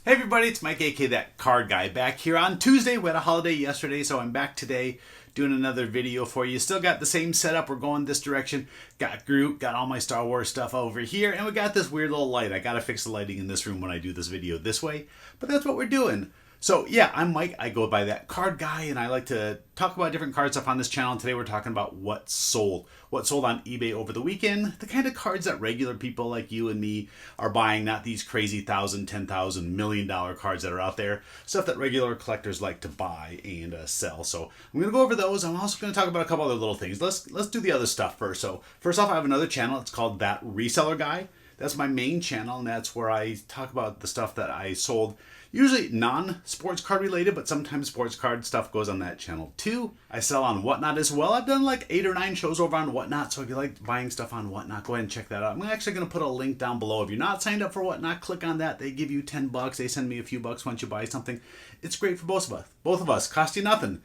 Hey everybody, it's Mike, aka That Card Guy, back here on Tuesday. We had a holiday yesterday, so I'm back today doing another video for you. Still got the same setup. We're going this direction. Got Groot, got all my Star Wars stuff over here, and we got this weird little light. I gotta fix the lighting in this room when I do this video this way, but that's what we're doing. So yeah, I'm Mike. I go by That Card Guy, and I like to talk about different card stuff on this channel. Today we're talking about what sold on eBay over the weekend. The kind of cards that regular people like you and me are buying, not these crazy $1,000, $10,000, $1 million cards that are out there. Stuff that regular collectors like to buy and sell. So I'm gonna go over those. I'm also gonna talk about a couple other little things. Let's do the other stuff first. So first off, I have another channel. It's called That Reseller Guy. That's my main channel, and that's where I talk about the stuff that I sold. Usually non-sports card related, but sometimes sports card stuff goes on that channel too. I sell on Whatnot as well. I've done like 8 or 9 shows over on Whatnot, so if you like buying stuff on Whatnot, go ahead and check that out. I'm actually going to put a link down below. If you're not signed up for Whatnot, click on that. They give you $10. They send me a few bucks once you buy something. It's great for both of us. Both of us. Cost you nothing.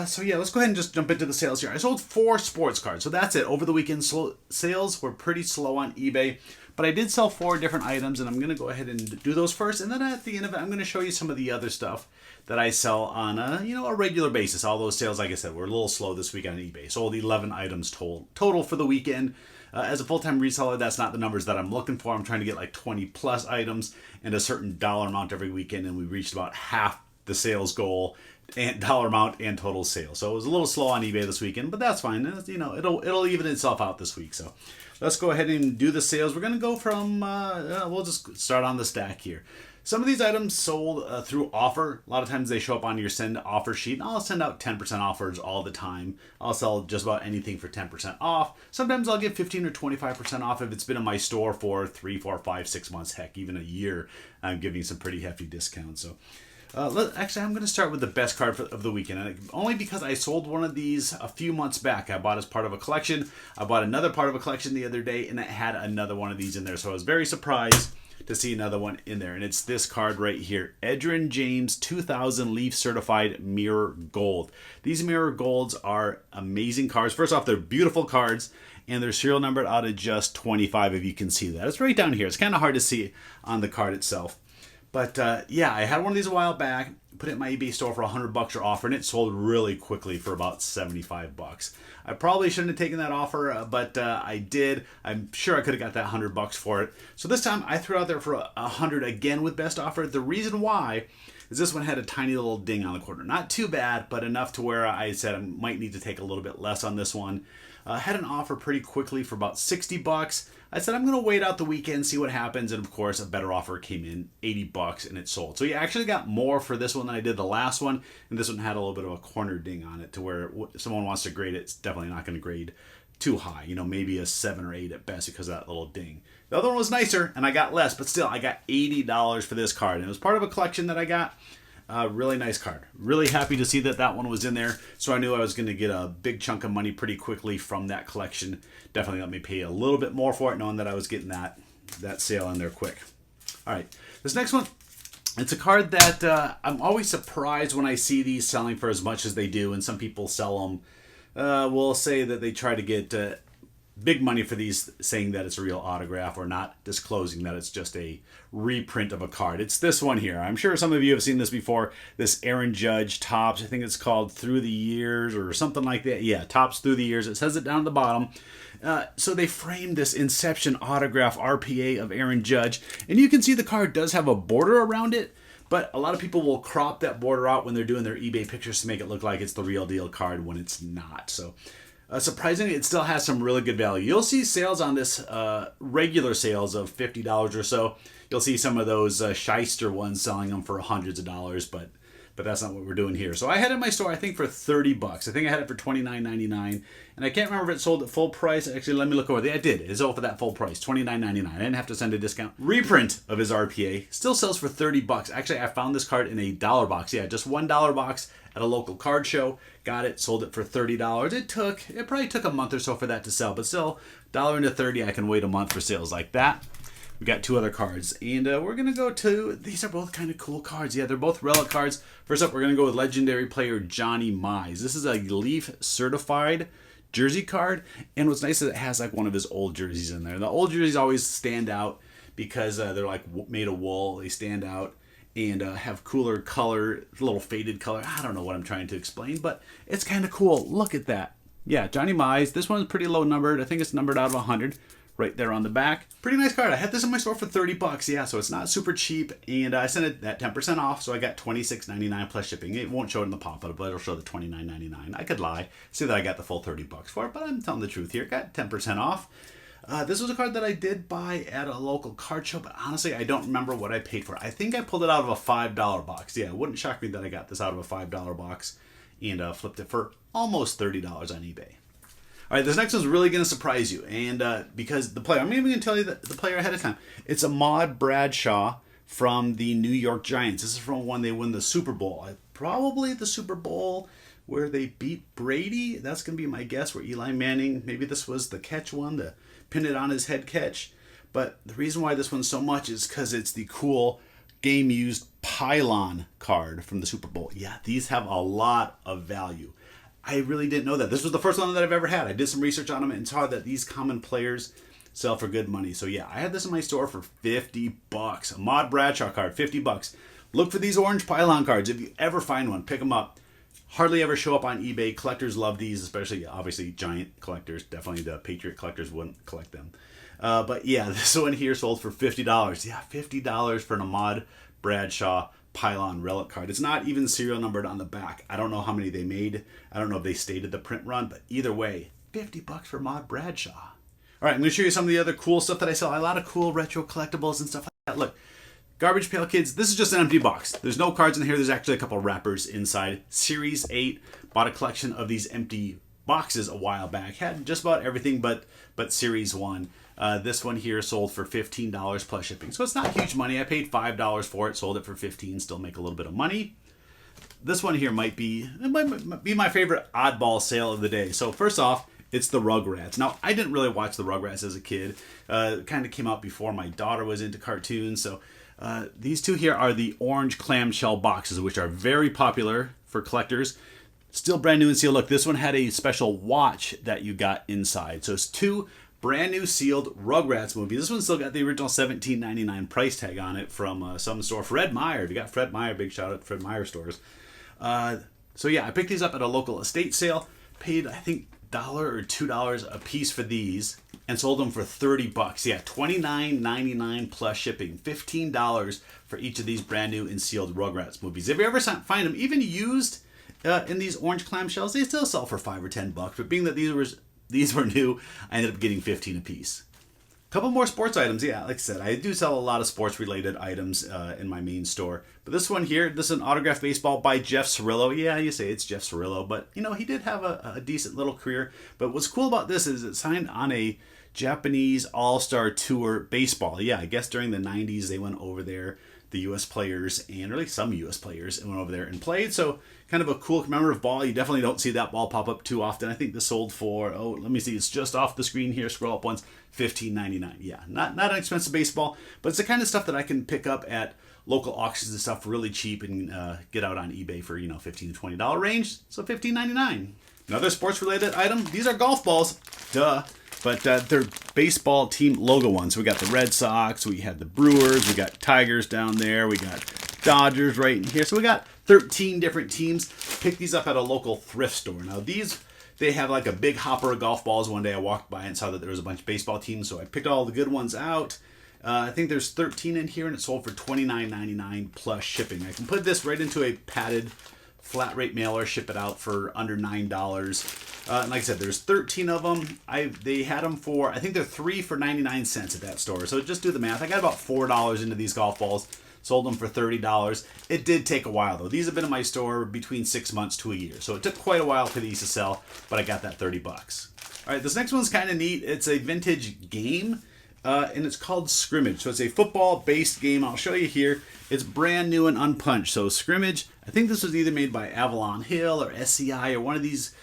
So yeah, let's go ahead and just jump into the sales here. I sold 4 sports cards, so that's it. Over the weekend, sales were pretty slow on eBay. But I did sell 4 different items, and I'm going to go ahead and do those first. And then at the end of it, I'm going to show you some of the other stuff that I sell on a regular basis. All those sales, like I said, were a little slow this week on eBay. Sold 11 items total for the weekend. As a full-time reseller, that's not the numbers that I'm looking for. I'm trying to get like 20 plus items and a certain dollar amount every weekend, and we reached about half the sales goal and dollar amount and total sales. So it was a little slow on eBay this weekend, but that's fine. It'll even itself out this week. So let's go ahead and do the sales. We're going to go from, we'll just start on the stack here. Some of these items sold through offer. A lot of times they show up on your send offer sheet. And I'll send out 10% offers all the time. I'll sell just about anything for 10% off. Sometimes I'll give 15 or 25% off if it's been in my store for 3, 4, 5, 6 months, heck, even a year. I'm giving some pretty hefty discounts. So actually, I'm going to start with the best card of the weekend, only because I sold one of these a few months back. I bought as part of a collection. I bought another part of a collection the other day, and it had another one of these in there. So I was very surprised to see another one in there, and it's this card right here, Edgerrin James 2000 Leaf Certified Mirror Gold. These Mirror Golds are amazing cards. First off, they're beautiful cards, and they're serial numbered out of just 25, if you can see that. It's right down here. It's kind of hard to see on the card itself. But yeah, I had one of these a while back, put it in my eBay store for $100 or offer, and it sold really quickly for about 75 bucks. I probably shouldn't have taken that offer, but I did. I'm sure I could have got that $100 for it. So this time I threw it out there for 100 again with best offer. The reason why is this one had a tiny little ding on the corner. Not too bad, but enough to where I said I might need to take a little bit less on this one. Had an offer pretty quickly for about 60 bucks. I said I'm going to wait out the weekend, see what happens, and of course a better offer came in, 80 bucks, and it sold. So you actually got more for this one than I did the last one, and this one had a little bit of a corner ding on it to where if someone wants to grade it, it's definitely not going to grade too high, maybe a 7 or 8 at best because of that little ding. The other one was nicer, and I got less, but still I got $80 for this card, and it was part of a collection that I got. Really nice card. Really happy to see that one was in there. So I knew I was going to get a big chunk of money pretty quickly from that collection. Definitely let me pay a little bit more for it, knowing that I was getting that sale in there quick. All right, this next one, it's a card that I'm always surprised when I see these selling for as much as they do. And some people sell them. Will say that they try to get big money for these, saying that it's a real autograph or not disclosing that it's just a reprint of a card. It's this one here. I'm sure some of you have seen this before. This Aaron Judge Topps, I think it's called Through the Years or something like that. Yeah, Topps Through the Years. It says it down at the bottom. So they framed this Inception autograph RPA of Aaron Judge, and you can see the card does have a border around it, but a lot of people will crop that border out when they're doing their eBay pictures to make it look like it's the real deal card when it's not. So surprisingly, it still has some really good value. You'll see sales on this, regular sales of $50 or so. You'll see some of those shyster ones selling them for hundreds of dollars, but that's not what we're doing here. So I had it in my store, I think, for 30 bucks. I think I had it for $29.99, and I can't remember if it sold at full price. Actually, let me look over there. It did. It sold for that full price, $29.99. I didn't have to send a discount. Reprint of his RPA still sells for 30 bucks. Actually, I found this card in a dollar box. Yeah, just $1 box at a local card show. Got it, sold it for $30. It probably took a month or so for that to sell, but still, $1 into 30, I can wait a month for sales like that. We got 2 other cards, and we're going to go to, these are both kind of cool cards. Yeah, they're both relic cards. First up, we're going to go with legendary player Johnny Mize. This is a Leaf certified jersey card, and what's nice is it has like one of his old jerseys in there. The old jerseys always stand out because they're like made of wool. They stand out, and have cooler color, a little faded color. I don't know what I'm trying to explain, but it's kind of cool. Look at that. Yeah, Johnny Mize. This one's pretty low numbered. I think it's numbered out of 100. Right there on the back. Pretty nice card. I had this in my store for 30 bucks. Yeah, so it's not super cheap. And I sent it at 10% off, so I got $26.99 plus shipping. It won't show it in the pop-up, but it'll show the $29.99. I could lie, say that I got the full 30 bucks for it, but I'm telling the truth here. Got 10% off. This was a card that I did buy at a local card show, but honestly, I don't remember what I paid for it. I think I pulled it out of a $5 box. Yeah, it wouldn't shock me that I got this out of a $5 box and flipped it for almost $30 on eBay. All right, this next one's really going to surprise you, and because the player, I'm even going to tell you the player ahead of time. It's Ahmad Bradshaw from the New York Giants. This is from when they win the Super Bowl. Probably the Super Bowl where they beat Brady. That's going to be my guess, where Eli Manning, maybe this was the catch one, the pin it on his head catch. But the reason why this one's so much is because it's the cool game-used pylon card from the Super Bowl. Yeah, these have a lot of value. I really didn't know that. This was the first one that I've ever had. I did some research on them and saw that these common players sell for good money. So yeah, I had this in my store for 50 bucks. Ahmad Bradshaw card, 50 bucks. Look for these orange pylon cards. If you ever find one, pick them up. Hardly ever show up on eBay. Collectors love these, especially obviously Giant collectors. Definitely the Patriot collectors wouldn't collect them. But yeah, this one here sold for $50. Yeah, $50 for an Ahmad Bradshaw pylon relic card. It's not even serial numbered on the back. I don't know how many they made. I don't know if they stated the print run, but either way, 50 bucks for Ahmad Bradshaw. All right, I'm going to show you some of the other cool stuff that I sell. A lot of cool retro collectibles and stuff like that. Look, Garbage Pail Kids, this is just an empty box. There's no cards in here. There's actually a couple wrappers inside. Series 8, bought a collection of these empty boxes a while back. Had just about everything but Series 1. This one here sold for $15 plus shipping. So it's not huge money. I paid $5 for it, sold it for $15, still make a little bit of money. This one here might be my favorite oddball sale of the day. So first off, it's the Rugrats. Now, I didn't really watch the Rugrats as a kid. It kind of came out before my daughter was into cartoons. So these two here are the orange clamshell boxes, which are very popular for collectors. Still brand new and sealed. Look, this one had a special watch that you got inside. So it's two brand new sealed Rugrats movies. This one still got the original $17.99 price tag on it from some store. Fred Meyer. If you got Fred Meyer, big shout out to Fred Meyer stores. So yeah, I picked these up at a local estate sale. Paid, I think, $1 or $2 a piece for these and sold them for 30 bucks. Yeah, $29.99 plus shipping. $15 for each of these brand new and sealed Rugrats movies. If you ever find them, even used in these orange clamshells, they still sell for 5 or 10 bucks. But being that these were new, I ended up getting 15 a piece. Couple more sports items. Yeah, like I said, I do sell a lot of sports-related items in my main store. But this one here, this is an autographed baseball by Jeff Cirillo. Yeah, you say it's Jeff Cirillo, but you know, he did have a decent little career. But what's cool about this is it's signed on a Japanese All-Star Tour baseball. Yeah, I guess during the 90s they went over there, the U.S. players, and really some U.S. players, and went over there and played. So kind of a cool commemorative ball. You definitely don't see that ball pop up too often. I think this sold for, let me see, it's just off the screen here. Scroll up once, $15.99. Yeah, not an expensive baseball, but it's the kind of stuff that I can pick up at local auctions and stuff really cheap and get out on eBay for, $15 to $20 range. So $15.99. Another sports-related item. These are golf balls. Duh. But they're baseball team logo ones. So we got the Red Sox, we had the Brewers, we got Tigers down there, we got Dodgers right in here. So we got 13 different teams. Picked these up at a local thrift store. Now these, they have like a big hopper of golf balls. One day I walked by and saw that there was a bunch of baseball teams, so I picked all the good ones out. I think there's 13 in here, and it sold for $29.99 plus shipping. I can put this right into a padded flat rate mailer, ship it out for under $9. And like I said, there's 13 of them. They had them for, I think they're 3 for 99 cents at that store. So just do the math. I got about $4 into these golf balls. Sold them for $30. It did take a while though. These have been in my store between 6 months to a year. So it took quite a while for these to sell, but I got that 30 bucks. All right, this next one's kind of neat. It's a vintage game. And it's called Scrimmage. So it's a football-based game. I'll show you here. It's brand new and unpunched. So Scrimmage, I think this was either made by Avalon Hill or SCI or one of these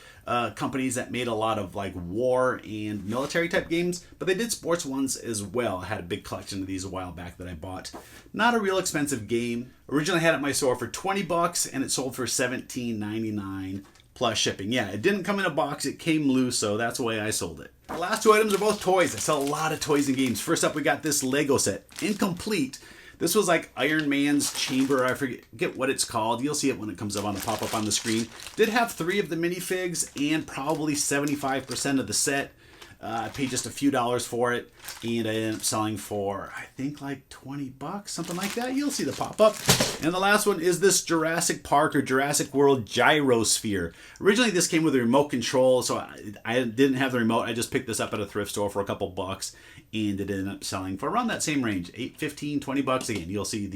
companies that made a lot of like war and military type games, but they did sports ones as well. I had a big collection of these a while back that I bought. Not a real expensive game. Originally I had it at my store for 20 bucks and it sold for $17.99 plus shipping. Yeah, it didn't come in a box, it came loose, so that's the way I sold it. The last two items are both toys. I sell a lot of toys and games. First up, we got this Lego set, incomplete. This was like Iron Man's chamber. I forget what it's called. You'll see it when it comes up on the pop-up on the screen. Did have 3 of the minifigs and probably 75% of the set. I paid just a few dollars for it, and I ended up selling for, I think, like 20 bucks, something like that. You'll see the pop-up. And the last one is this Jurassic Park or Jurassic World Gyrosphere. Originally, this came with a remote control, so I didn't have the remote. I just picked this up at a thrift store for a couple bucks, and it ended up selling for around that same range, 8, 15, 20 bucks. Again, you'll see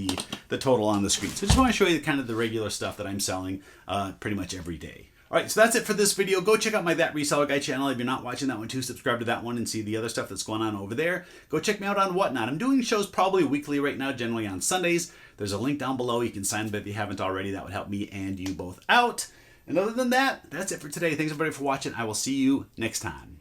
the total on the screen. So just want to show you kind of the regular stuff that I'm selling pretty much every day. Alright, so that's it for this video. Go check out my That Reseller Guy channel. If you're not watching that one too, subscribe to that one and see the other stuff that's going on over there. Go check me out on Whatnot. I'm doing shows probably weekly right now, generally on Sundays. There's a link down below. You can sign up if you haven't already. That would help me and you both out. And other than that, that's it for today. Thanks everybody for watching. I will see you next time.